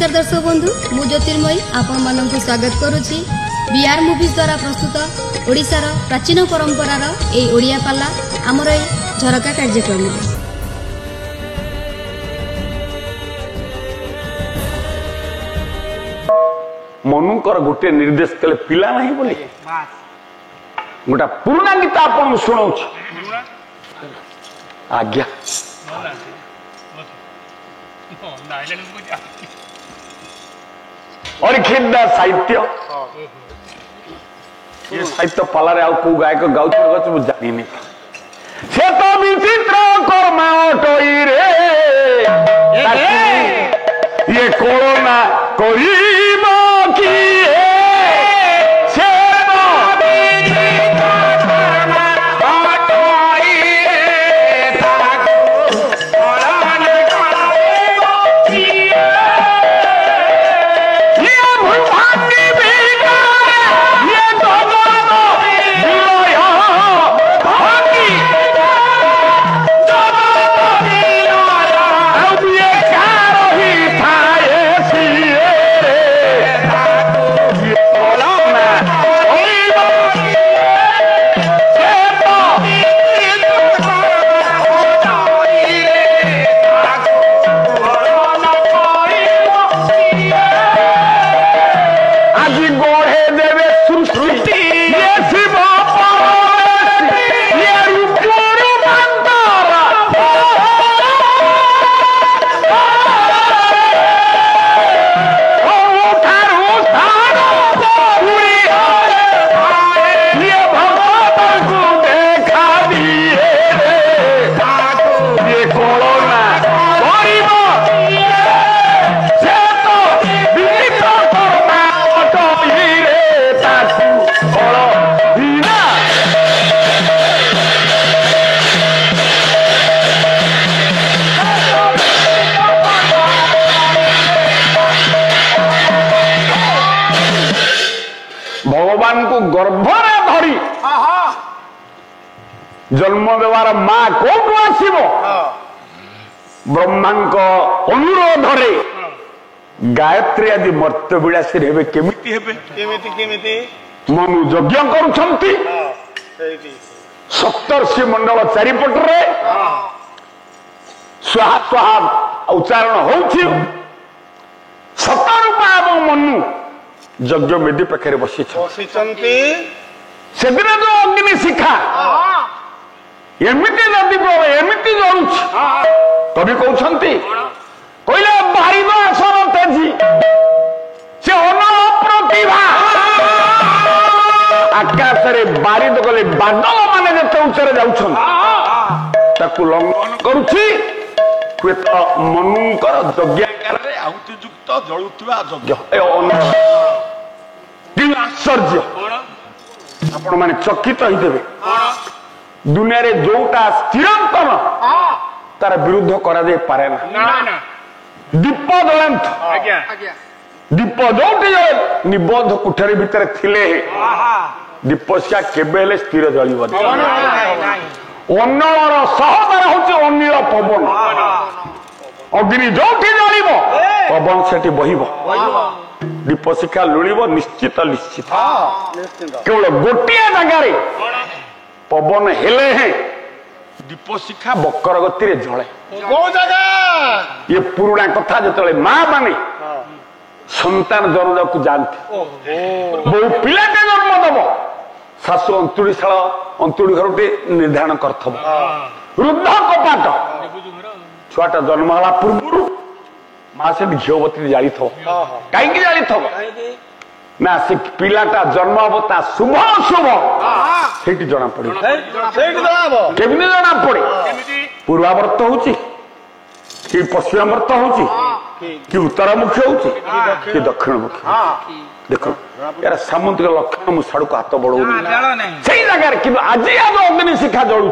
नमस्कार दर्शक बंधु मु ज्योतिर्मयी आपण मानक स्वागत करुच्ची बीआर मूवीज द्वारा प्रस्तुत ओडिशार प्राचीन परंपरार ए ओडिया पाला आमर ए झरका कार्यक्रम मनुकर गोटे निर्देश कले पिला नहीं बोली गोटा पुराना गीत आपन सुनाऊ आज्ञा और खिदा साहित्य ये साहित्य पालारे आउ को गायक गाउछ मु जानि नहीं से तो विचित्र कर्मा टई रे ये कोरोना करिबो की से तो विचित्र कर्मा टई रे ताको कोरोना करिबो की भगवान को गर्भरे धरी जन्म देवार माँ कोटू आसब ब्रह्मा अनुरोधरे गायत्री आदि मर्त्य विलासी हेबे केमिति मनु यज्ञ करुछंती सप्तर्षि मंडल चारिपटरे स्वाहा स्वाहा उच्चारण होउछि सतरूपा एवं मनु यज्ञ वेदी पाखे बसी से दिन जो अग्नि शिखा एमती नदी एमती जलुच कवि कहते कहले बारिद आसन तेजी से प्रतिभा आकाश में बारिद गले बादल माने जिते उच्चरे जाऊँ लंघन करुछि हुएत मनुकर यज्ञाकार आहुतियुक्त जलुवा यज्ञ आश्चर्य आपण माने चकित होइदेबे दुनिया रे जोटा स्थिरंतन तार विरुद्ध करा दे पारे ना दीप जलंत दीप जोटी जले निबंध कुठरी भितर थिले दीपस्या केबे हेले स्थिर जलिबो अन्नर सहदार होचे अनिल पवन अग्नि जोटी जलिबो पवन सेठी बहिबो दीप शिखा लुड़ब निश्चित निश्चित केवल गोटे जगार पवन हेले हैं दीप शिखा बकर गति रे जले ये पुराना कथा जो माँ माने संतान जन्म को जानते बहु पिलाटे जन्म दब शाशु अंतुड़ीशाल अंतुड़ी घर निर्धारण करथब रुद्ध कपाट छुआटा जन्म होला पूर्व माँ से घीवती जाली कहीं जाली ना से पिलाटा जन्म हम ता शुभ अशुभ से जना पड़े केमी जना पड़े पूर्वावर्त होची कि पश्चिमावर्त होची कि उत्तरमुखी होची कि दक्षिणमुखी देख यार सामुद्रिक लक्षण मुझ को हाथ बढ़ाऊनी से जगह कि आज आज अग्नि शिखा जलू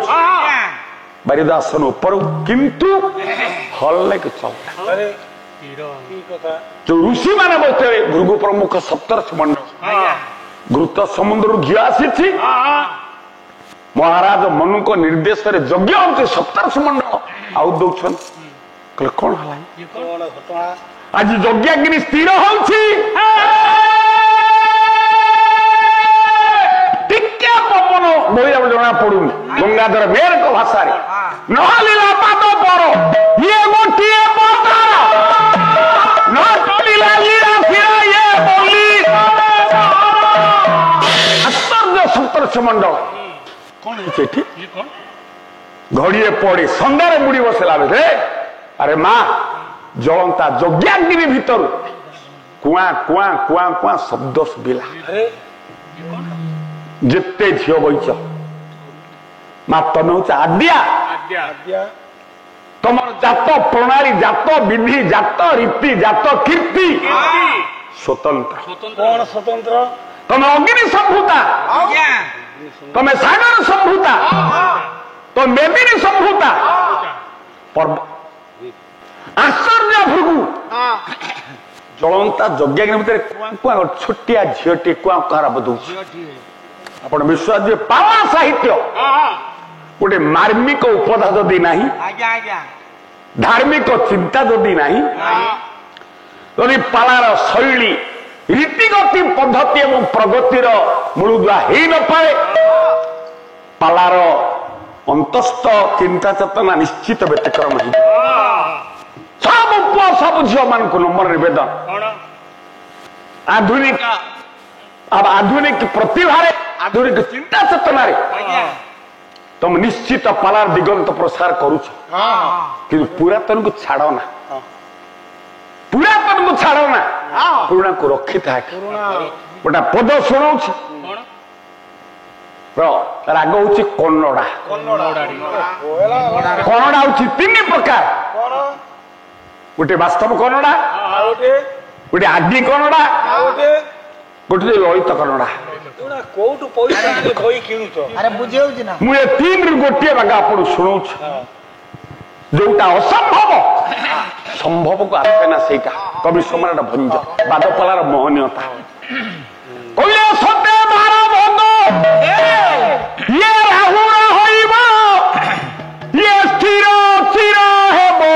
बारिदासन ऊपर किंतु हल कि चलता जो ऋषि माने बोलते भृगु प्रमुख सप्तर्षि मंडल घृत समुद्र घी आसी महाराज मनु को निर्देश यज्ञ होते सप्तर्षि मंडल आउ दौन कौन है आज यज्ञाग्नि स्थिर होउछि टिके पवन बोइला जना पडुनी गंगाधर मेर को भाषा रे नहलिला पाद पर ये गोटिए पतार न चलिला लीला फिरा ये बोली आश्चर्य सप्तर्षि मंडल कौन है घड़िए पड़े संगारे मुड़ी बसला बेले अरे माँ जलंता यज्ञाग्नि भीतर कुआ कुआ कुआ कुआ शब्द शुभिला जिते झील बैच माँ तमे हूँ आद्या तुम जात प्रणाली जात विधि जात रीति जात कीर्ति स्वतंत्र कौन स्वतंत्र तुम अग्नि संभूता तुम सागर संभूता तो मेदिनी संभूता पर्व आश्चर्य भृगु जलंता यज्ञाग्नि भितर कुआ कुआ छोटिया झीटी कुआ कुआर बधुछ आपण विश्वास जे पाला साहित्य गोटे मार्मिक उपधा जदि नाही धार्मिक चिंता जदि नाही जदि पालार शैली रीतिगति पद्धति एवं प्रगतिर मूलदुआ हो न पाए पालार अंतस्थ चिंता चेतना निश्चित व्यतिक्रम हो सब पुआ सब झील मान को नंबर निवेदन आधुनिक अब आधुनिक प्रतिभा आधुनिक चिंता चेतना तुम निश्चित पालार दिगंत प्रसार करुच कि पुरातन को छाड़ ना पुरातन को छाड़ ना पुराना को रखी था गोटा पद शुणाऊ राग हूँ कन्नड़ा कन्नड़ा हूँ तीन प्रकार गोटे वास्तव कन्नड़ा गोटे आदि कन्नड़ा गोटे ललित कन्नड़ा मुझे तीन गोटे बाग आप शुणु जोटा असंभव संभव को आसे ना से कवि सम्राट भंज बादपलार मोहनीयता कहले सते बार भंग ये राहुल होइब ये स्थिर चिर हेबो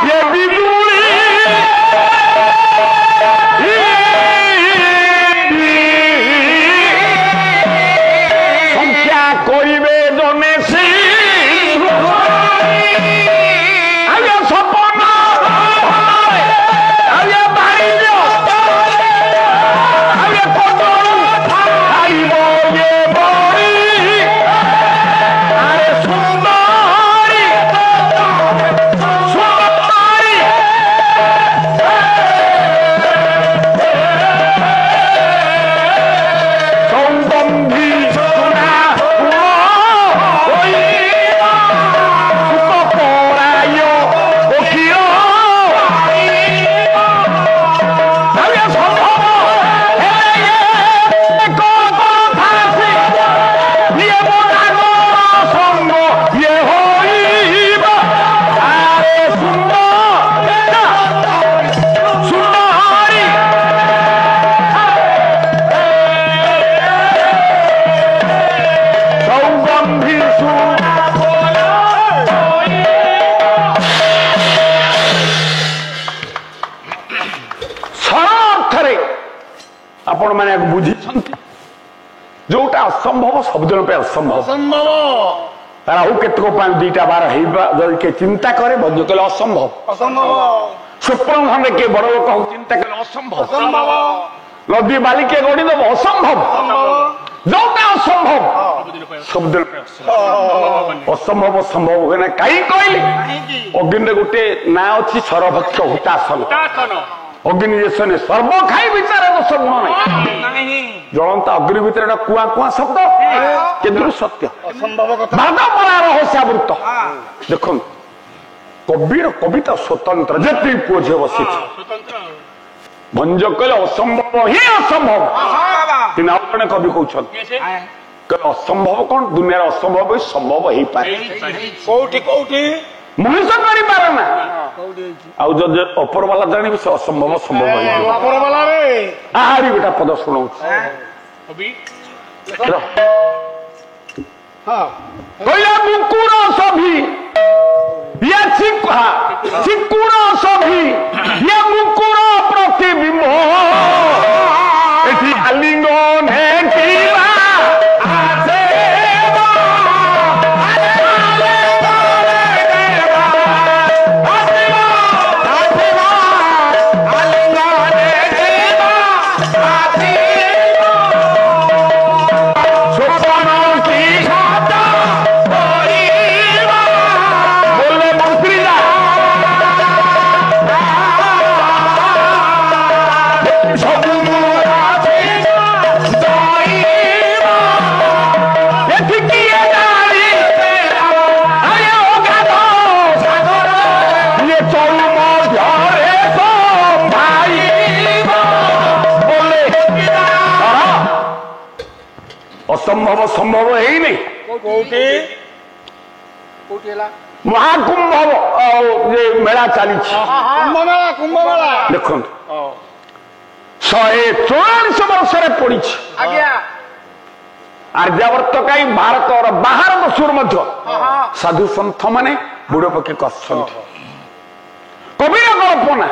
ये बिजुली संख्या करिबे जने से आगे सपन आगे बारिज आगे कटल खाइब ये बड़ी अरे सुंदरी सुंदरी संबंधी सुना आपण मैंने बुझी जोटा असंभव शब्द असंभव तार आउ केतक दुईटा बार के चिंता करे भंज कले असंभव स्वप्न भाव किए बड़ लोक चिंता कले असंभव नदी बाली के गढ़ी दब असंभव जोटा असंभव शब्द असंभव संभव हुए ना कहीं कहली अग्नि गोटे ना अच्छी सरभक्ष हुतासन अग्नि जेसने सर्व खाई विचार दोष गुण नहीं जलंता अग्नि भितर कुआ कुआ शब्द केन्द्र सत्य बादपला रहस्यावृत देख कविर कविता स्वतंत्र जिते पुओ झील बसी भंज कहले असंभव ही असंभव कि आउ जड़े कवि कहते असंभव कौन दुनिया असंभव संभव हो पाए कौटी कौटी मनुष्य कर ना अपर वाला जानी से असंभव संभव आहरी गोटा पद शुणु कहला मुकुर सभी ये ଚିକୁଣ ସଭି ଇଏ ମୁକୁର ପ୍ରତିବିମ୍ବ ଏଠି ଆଲିଙ୍ଗନ ହେକିବା असंभव संभव है महाकुंभ मेला चली देख 144 वर्ष पड़ी आर्यावर्त कहीं भारत और बाहर देशर साधु सन्थ माने बुढ़ पक्षी कर कविर कल्पना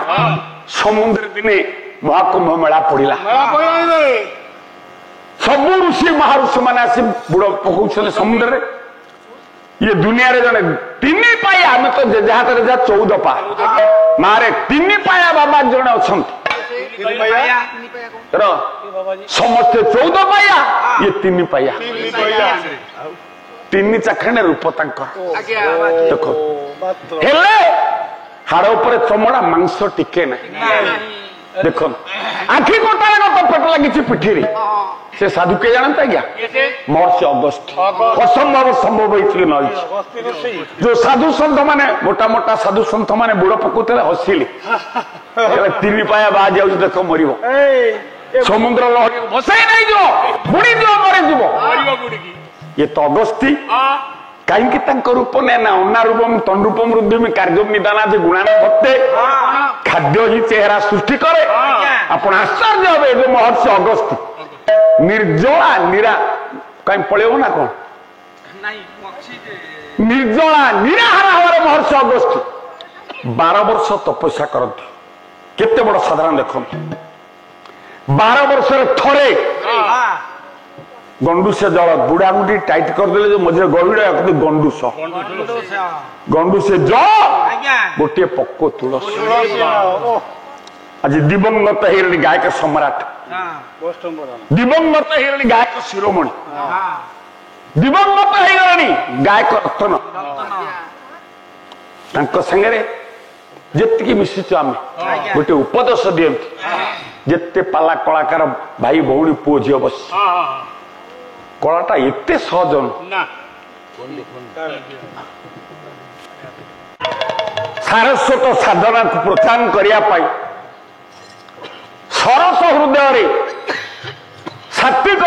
समुद्र दिने महाकुंभ मेला पड़ा सबू ऋषि महाऋषि मैंने आसी बुड़ पकाउछन समुद्र रे ये दुनिया रे जने 3 पाया आम तो जहाज रे जा 14 पा मारे 3 पाया बाबा जने अछंती समस्त 14 पाया ये 3 पाया 3 चाखणे रूप तांकर देखो हेले हाड़ ऊपर चमड़ा मांस टिके ना देखो आखि कोटार तो पेट लगी पिठी रे से साधु के जानता क्या महर्षि अगस्त असंभव संभव होती न जो साधु सन्थ माने मोटा मोटा साधु सन्थ माने बुड़ पकाउते हसिले 3 पाया बाज जाऊ देख मर समुद्र लहरी भसाई नहीं जो बुड़ी दियो मरे जीव ये तो अगस्ती कहीं रूप ने ना अन्ना रूपम तन रूपम रुद्धिम कार्य निदानादि गुणान भक्ते खाद्य ही चेहरा सृष्टि करे आपण आश्चर्य हे जो महर्षि अगस्ती निर्जला निरा कहीं पड़ेव ना कौन निर्जला निराहार हमारे महर्षि अगस्ती 12 वर्ष तपस्या करती केते बड़ साधारण देख 12 वर्ष थरे गंडूस जल बुड़ा बुड़ी टाइट करदे जो मझे गहिड़ा गंडूस गंडूस जल गोटे पक्को तुलसी आज दिवंगत हिरणी गायक सम्राट दिवंगत हिरणी गायक शिरोमणि दिवंगत हिरणी गायक रत्न संगे जी मिशिचु आम गोटे उपदेश दियंती जिते पाला कलाकार भाई भौणी पुओ झील बस कलाटा एते सहज सारस्वत साधना को प्रोत्साहन करने सरस हृदय सात्विक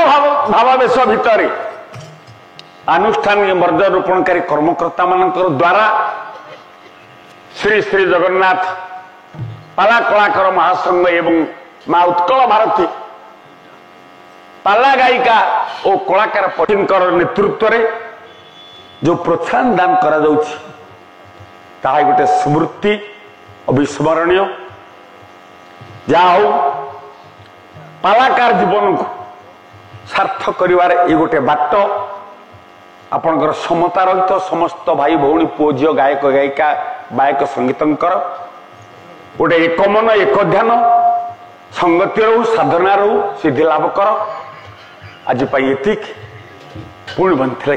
भावावेश भितर आनुष्ठानिक मर्यादारोपणकारी कर्मकर्ता मान द्वारा श्री श्री जगन्नाथ पाला कलाकार महासंघ एवं माँ उत्कल भारती पाला गायिका और कलाकार पटिनकर नेतृत्व रे जो प्रोत्साहन दान करा जाउछि ताहा गोटे स्मृति अविस्मरणीय जा हो पालाकार जीवन को सार्थक करिवार ए गोटे बाट आपणकर समता रहित समस्त भाई भौणी पुओ झील गायक गायिका गायक संगीतकर गोटे एक मन एक ध्यान संगति रहू साधना रहू सिद्धि लाभ कर आज एतिक पुणी बनते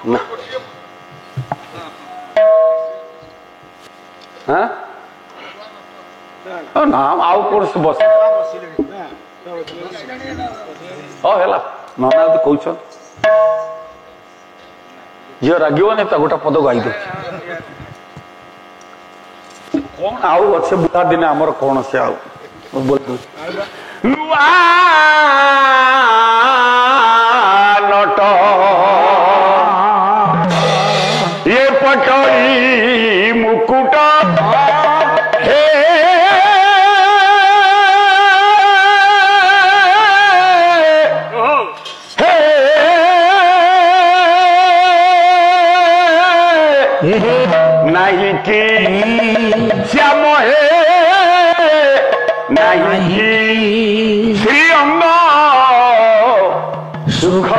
ना ना आउ कौन से बस है नना कौन झील रागन गोटा पद गाई दे कौन आउ अच्छे बुढ़ा दिने आमर कौन से आउ बोल नट ये पटई मुकुट हे हे कि श्याम हे नहीं श्री अंग सुख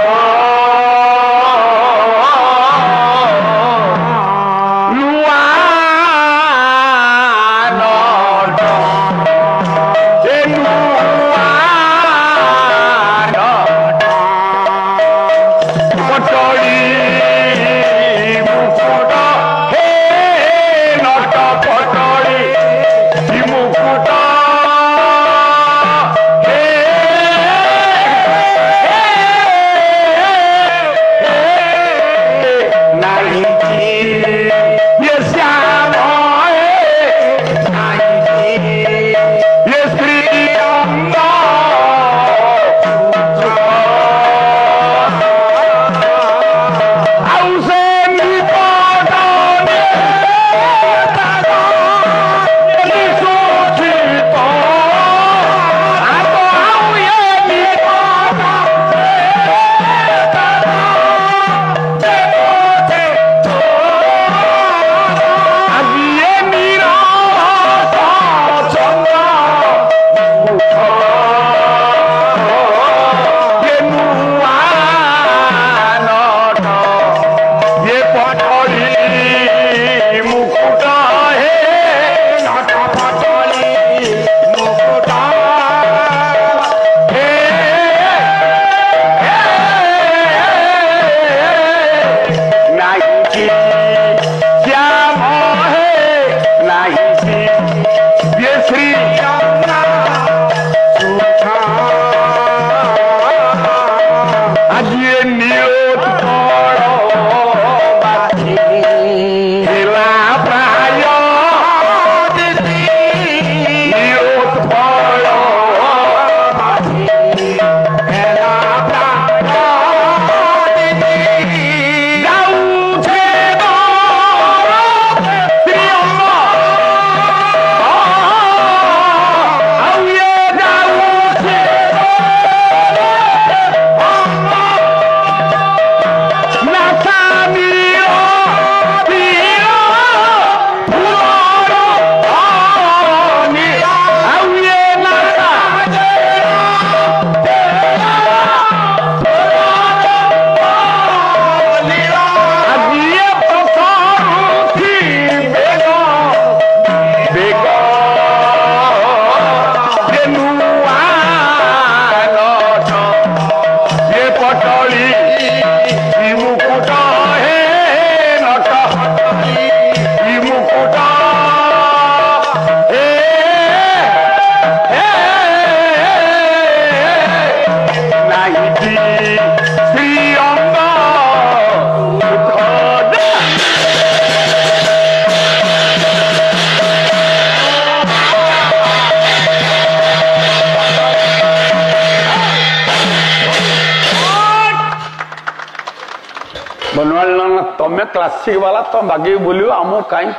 बनवाल तमें क्लासिक वाला तो बाकी बोलियो आमो कहीं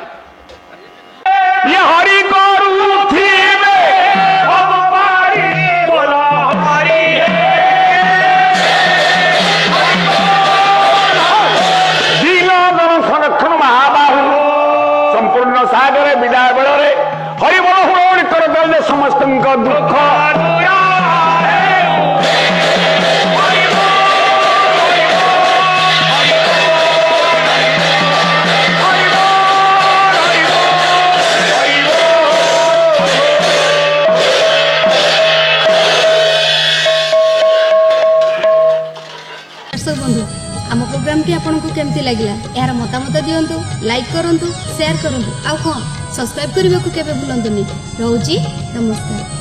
ये हरि संरक्षण महाबाहु संपूर्ण सागर विदाय बेल हरिबल हुड़ी कर समस्त दुख बंधु आम प्रोग्राम टी आपको केमती लगिला यार मतामत दियंतु लाइक करंतु शेयर करंतु आ कौन सब्सक्राइब करने को केबे भूलंतुनी। रहउची नमस्कार।